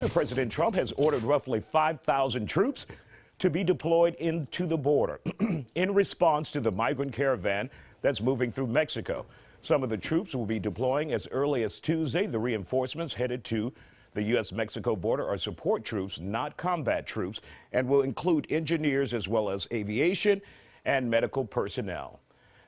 President Trump has ordered roughly 5,000 troops to be deployed into the border in response to the migrant caravan that's moving through Mexico. Some of the troops will be deploying as early as Tuesday. The reinforcements headed to the U.S.-Mexico border are support troops, not combat troops, and will include engineers as well as aviation and medical personnel.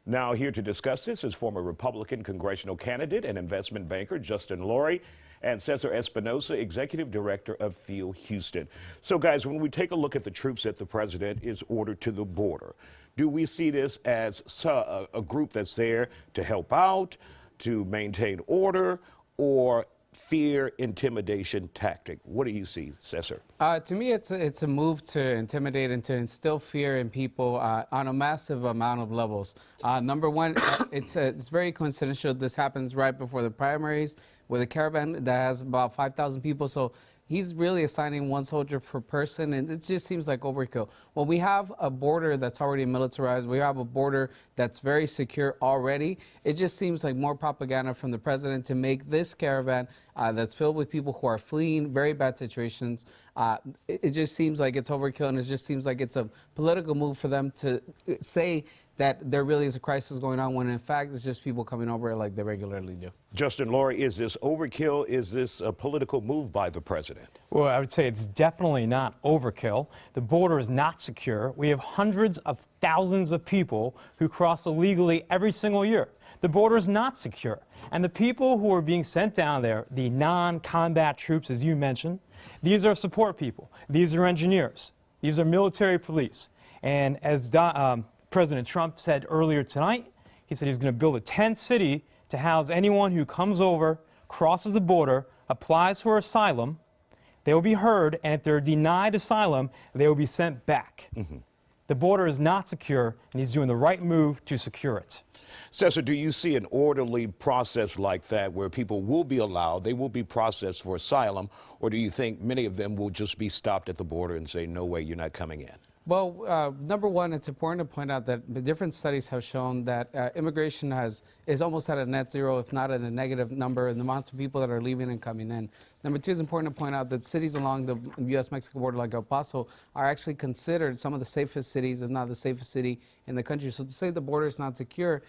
Now, here to discuss this is former Republican congressional candidate and investment banker Justin Lurie and Cesar Espinosa, executive director of Field Houston. So, guys, when we take a look at the troops that the president is ordered to the border, do we see this as a group that's there to help out, to maintain order, or fear, intimidation tactic? What do you see, Cesar? To me, it's a move to intimidate and to instill fear in people on a massive amount of levels. Number one, it's very coincidental. This happens right before the primaries with a caravan that has about 5,000 people. So he's really assigning one soldier per person, and it just seems like overkill. When we have a border that's already militarized, we have a border that's very secure already, it just seems like more propaganda from the president to make this caravan that's filled with people who are fleeing very bad situations. It just seems like it's overkill, and it just seems like it's a political move for them to say that there really is a crisis going on, when in fact it's just people coming over like they regularly do. Justin Lurie, is this overkill? Is this a political move by the president? Well, I would say it's definitely not overkill. The border is not secure. We have hundreds of thousands of people who cross illegally every single year. The border is not secure. And the people who are being sent down there, the non-combat troops, as you mentioned, these are support people. These are engineers. These are military police. And as President Trump said earlier tonight, he said he was going to build a tent city to house anyone who comes over, crosses the border, applies for asylum. They will be heard, and if they're denied asylum, they will be sent back. The border is not secure, and he's doing the right move to secure it. Cesar, do you see an orderly process like that where people will be allowed, they will be processed for asylum, or do you think many of them will just be stopped at the border and say, no way, you're not coming in? Well, number one, it's important to point out that the different studies have shown that immigration is almost at a net zero, if not at a negative number, in the amounts of people that are leaving and coming in. Number two, it's important to point out that cities along the U.S.-Mexico border, like El Paso, are actually considered some of the safest cities, if not the safest city in the country. So to say the border is not secure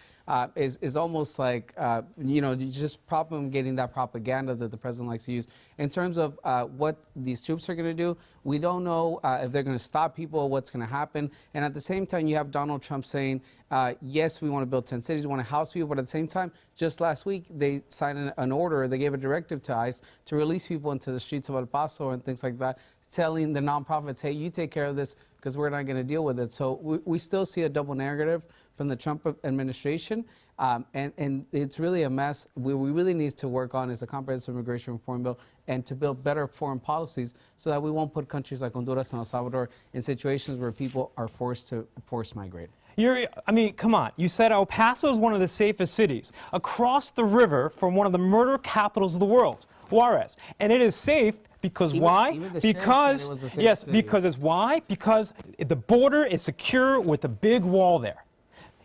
is almost like, you know, just propagating that propaganda that the president likes to use. In terms of what these troops are going to do, we don't know if they're going to stop people, what's going to happen. And at the same time, you have Donald Trump saying, yes, we want to build 10 cities, we want to house people, but at the same time, just last week, they signed an order, they gave a directive to ICE to release people into the streets of El Paso and things like that, telling the nonprofits, hey, you take care of this because we're not going to deal with it. So we still see a double narrative from the Trump administration, and it's really a mess. We really need to work on is a comprehensive immigration reform bill and to build better foreign policies so that we won't put countries like Honduras and El Salvador in situations where people are forced to migrate. I mean, come on. You said El Paso is one of the safest cities across the river from one of the murder capitals of the world, Juarez. And it is safe because why? Because, yes, because it's why? Because the border is secure with a big wall there.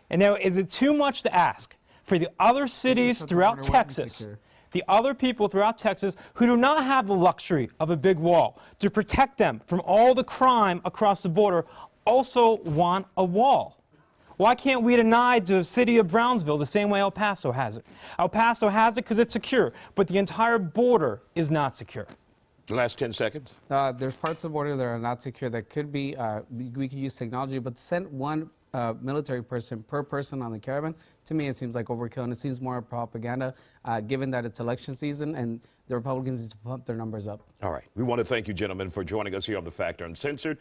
And now, is it too much to ask for the other cities throughout Texas, the other people throughout Texas who do not have the luxury of a big wall to protect them from all the crime across the border, also want a wall? Why can't we deny to the city of Brownsville the same way El Paso has it? El Paso has it because it's secure, but the entire border is not secure. The last 10 seconds. There's parts of the border that are not secure that could be, we could use technology, but to send one military person per person on the caravan, to me it seems like overkill, and it seems more propaganda, given that it's election season and the Republicans need to pump their numbers up. All right. We want to thank you, gentlemen, for joining us here on The Factor Uncensored.